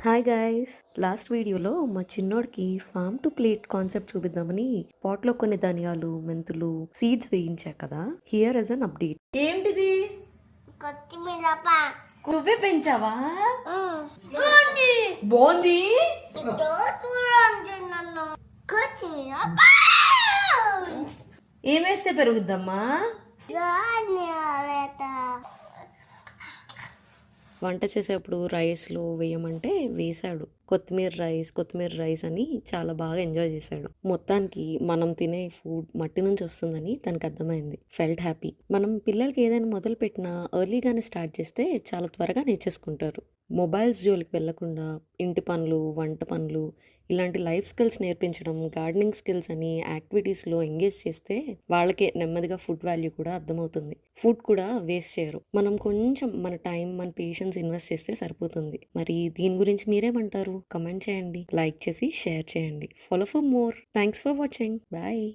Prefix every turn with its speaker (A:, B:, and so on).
A: Hi guys, last వీడియోలో మా చిన్నోడికి ఫార్మ్ టు ప్లేట్ కాన్సెప్ట్ చూపిద్దామని పాట్లో కొన్ని ధనియాలు, మెంతులు, సీడ్స్ వేయించా కదా. Here is an update.
B: ఏంటిది? నువ్వే పెంచావా? బాగుంది. ఏమేస్తే పెరుగుద్దమ్మా?
A: వంట చేసేప్పుడు రైస్లో వేయమంటే వేశాడు. కొత్తిమీర రైస్ అని చాలా బాగా ఎంజాయ్ చేశాడు. మొత్తానికి మనం తినే ఫుడ్ మట్టి నుంచి వస్తుందని తనకు అర్థమైంది. Felt happy. మనం పిల్లలకి ఏదైనా మొదలు పెట్టినా ఎర్లీగానే స్టార్ట్ చేస్తే చాలా త్వరగా నేర్చేసుకుంటారు. మొబైల్స్ జోలికి వెళ్లకుండా ఇంటి పనులు, వంట పనులు, ఇలాంటి లైఫ్ స్కిల్స్ నేర్పించడం, గార్డెనింగ్ స్కిల్స్ అని యాక్టివిటీస్లో ఎంగేజ్ చేస్తే వాళ్ళకే నెమ్మదిగా ఫుడ్ వాల్యూ కూడా అర్థమవుతుంది. ఫుడ్ కూడా వేస్ట్ చేయరు. మనం కొంచెం మన టైం, మన పేషెన్స్ ఇన్వెస్ట్ చేస్తే సరిపోతుంది. మరి దీని గురించి మీరేమంటారు? కమెంట్ చేయండి, లైక్ చేసి షేర్ చేయండి. Follow for more. Thanks for watching. Bye.